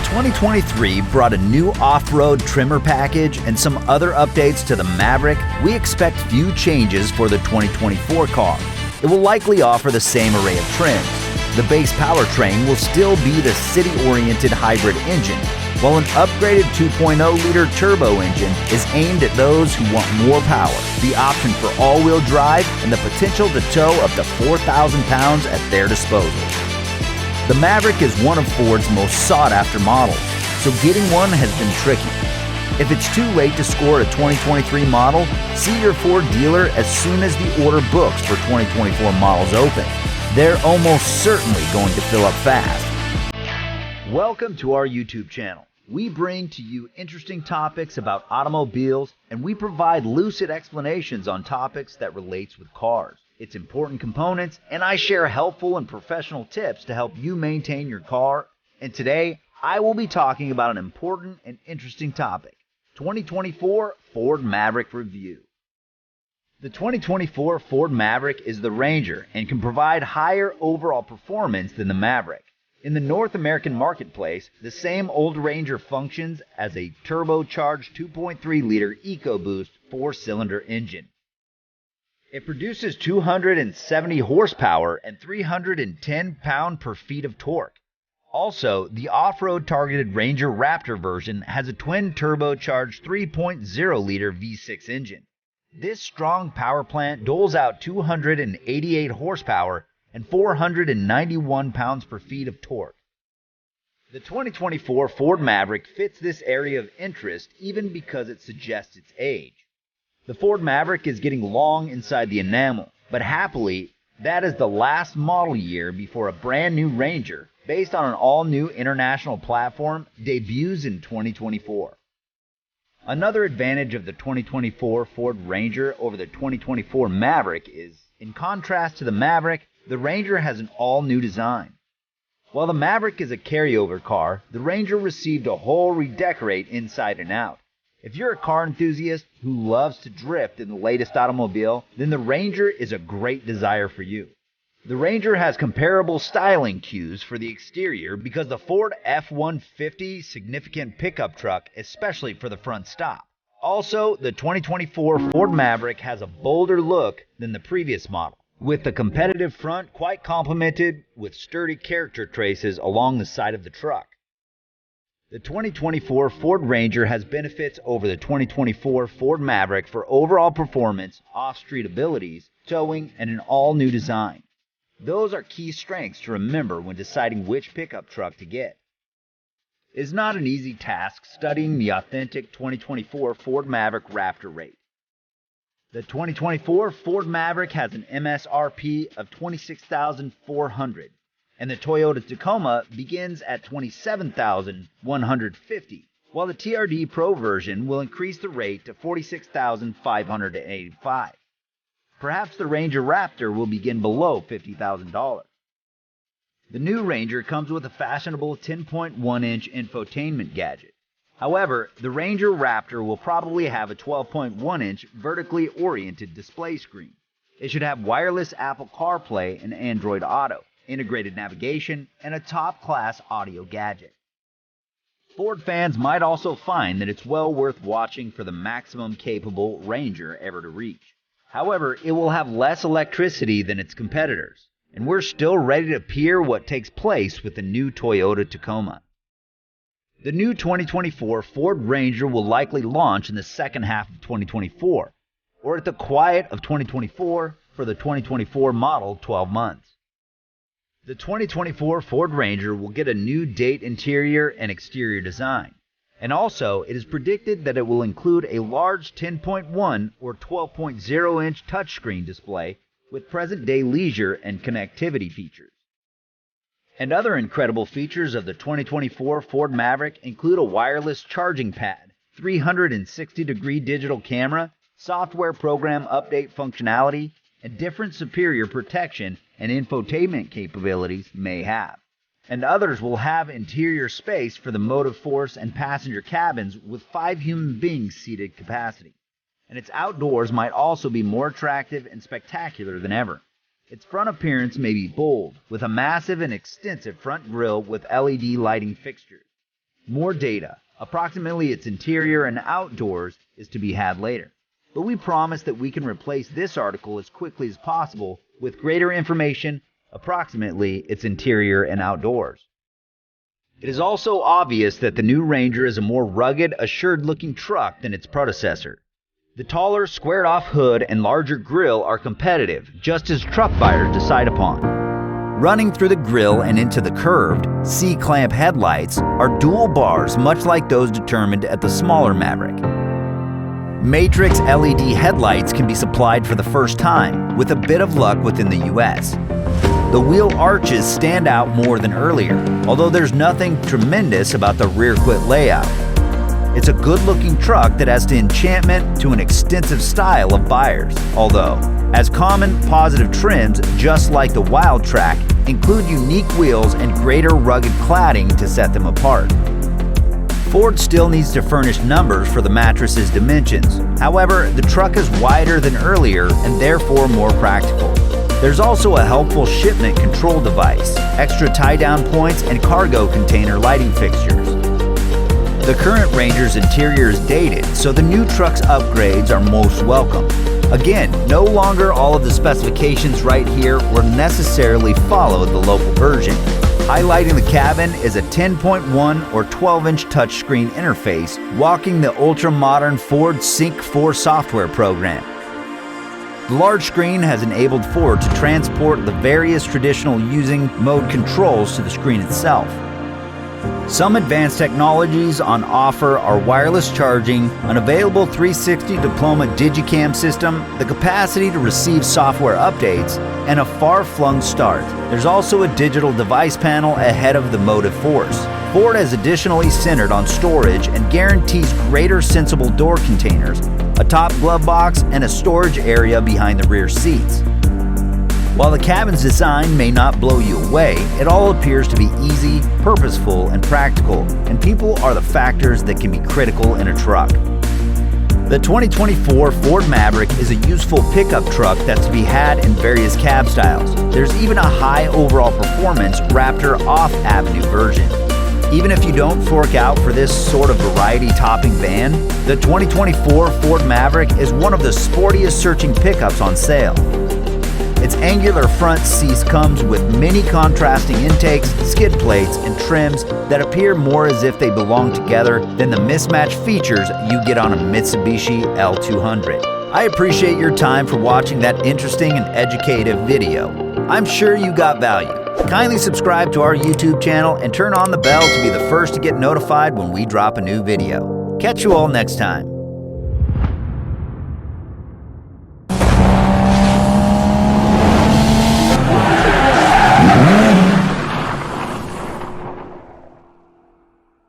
2023 brought a new off-road trimmer package and some other updates to the Maverick, we expect few changes for the 2024 car. It will likely offer the same array of trims. The base powertrain will still be the city-oriented hybrid engine, while an upgraded 2.0-liter turbo engine is aimed at those who want more power, the option for all-wheel drive, and the potential to tow up to 4,000 pounds at their disposal. The Maverick is one of Ford's most sought-after models, so getting one has been tricky. If it's too late to score a 2023 model, see your Ford dealer as soon as the order books for 2024 models open. They're almost certainly going to fill up fast. Welcome to our YouTube channel. We bring to you interesting topics about automobiles, and we provide lucid explanations on topics that relates with cars, its important components, and I share helpful and professional tips to help you maintain your car. And today, I will be talking about an important and interesting topic, 2024 Ford Maverick review. The 2024 Ford Maverick is the Ranger and can provide higher overall performance than the Maverick. In the North American marketplace, the same old Ranger functions as a turbocharged 2.3-liter EcoBoost 4-cylinder engine. It produces 270 horsepower and 310 pound-per-feet of torque. Also, the off-road targeted Ranger Raptor version has a twin-turbocharged 3.0-liter V6 engine. This strong power plant doles out 288 horsepower and 491 pounds-per-feet of torque. The 2024 Ford Maverick fits this area of interest even because it suggests its age. The Ford Maverick is getting long inside the enamel, but happily, that is the last model year before a brand new Ranger, based on an all-new international platform, debuts in 2024. Another advantage of the 2024 Ford Ranger over the 2024 Maverick is, in contrast to the Maverick, the Ranger has an all-new design. While the Maverick is a carryover car, the Ranger received a whole redecorate inside and out. If you're a car enthusiast who loves to drift in the latest automobile, then the Ranger is a great desire for you. The Ranger has comparable styling cues for the exterior because the Ford F-150 significant pickup truck, especially for the front stop. Also, the 2024 Ford Maverick has a bolder look than the previous model, with the competitive front quite complemented with sturdy character traces along the side of the truck. The 2024 Ford Ranger has benefits over the 2024 Ford Maverick for overall performance, off-street abilities, towing, and an all-new design. Those are key strengths to remember when deciding which pickup truck to get. It is not an easy task studying the authentic 2024 Ford Maverick Raptor rate. The 2024 Ford Maverick has an MSRP of $26,400, and the Toyota Tacoma begins at $27,150, while the TRD Pro version will increase the rate to $46,585. Perhaps the Ranger Raptor will begin below $50,000. The new Ranger comes with a fashionable 10.1-inch infotainment gadget. However, the Ranger Raptor will probably have a 12.1-inch vertically oriented display screen. It should have wireless Apple CarPlay and Android Auto, integrated navigation, and a top-class audio gadget. Ford fans might also find that it's well worth watching for the maximum capable Ranger ever to reach. However, it will have less electricity than its competitors, and we're still ready to peer what takes place with the new Toyota Tacoma. The new 2024 Ford Ranger will likely launch in the second half of 2024, or at the quiet of 2024 for the 2024 model 12 months. The 2024 Ford Ranger will get a new date interior and exterior design. And also, it is predicted that it will include a large 10.1 or 12.0-inch touchscreen display with present-day leisure and connectivity features. And other incredible features of the 2024 Ford Maverick include a wireless charging pad, 360-degree digital camera, software program update functionality, and different superior protection and infotainment capabilities may have. And others will have interior space for the motive force and passenger cabins with 5 human beings seated capacity. And its outdoors might also be more attractive and spectacular than ever. Its front appearance may be bold, with a massive and extensive front grille with LED lighting fixtures. More data, approximately its interior and outdoors, is to be had later. But we promise that we can replace this article as quickly as possible with greater information, approximately its interior and outdoors. It is also obvious that the new Ranger is a more rugged, assured-looking truck than its predecessor. The taller, squared-off hood and larger grille are competitive, just as truck buyers decide upon. Running through the grille and into the curved, C-clamp headlights are dual bars much like those determined at the smaller Maverick. Matrix LED headlights can be supplied for the first time, with a bit of luck within the US. The wheel arches stand out more than earlier, although there's nothing tremendous about the rear quit layout. It's a good-looking truck that has the enchantment to an extensive style of buyers, although, as common positive trims, just like the Wild Track, include unique wheels and greater rugged cladding to set them apart. Ford still needs to furnish numbers for the mattress's dimensions. However, the truck is wider than earlier and therefore more practical. There's also a helpful shipment control device, extra tie-down points, and cargo container lighting fixtures. The current Ranger's interior is dated, so the new truck's upgrades are most welcome. Again, no longer all of the specifications right here will necessarily follow the local version. Highlighting the cabin is a 10.1 or 12-inch touchscreen interface walking the ultra-modern Ford Sync 4 software program. The large screen has enabled Ford to transport the various traditional using mode controls to the screen itself. Some advanced technologies on offer are wireless charging, an available 360 Diploma Digicam system, the capacity to receive software updates, and a far-flung start. There's also a digital device panel ahead of the motive force. Ford has additionally centered on storage and guarantees greater sensible door containers, a top glove box, and a storage area behind the rear seats. While the cabin's design may not blow you away, it all appears to be easy, purposeful, and practical, and people are the factors that can be critical in a truck. The 2024 Ford Maverick is a useful pickup truck that's to be had in various cab styles. There's even a high overall performance Raptor off-avenue version. Even if you don't fork out for this sort of variety-topping van, the 2024 Ford Maverick is one of the sportiest searching pickups on sale. Its angular front seat comes with many contrasting intakes, skid plates, and trims that appear more as if they belong together than the mismatched features you get on a Mitsubishi L200. I appreciate your time for watching that interesting and educative video. I'm sure you got value. Kindly subscribe to our YouTube channel and turn on the bell to be the first to get notified when we drop a new video. Catch you all next time.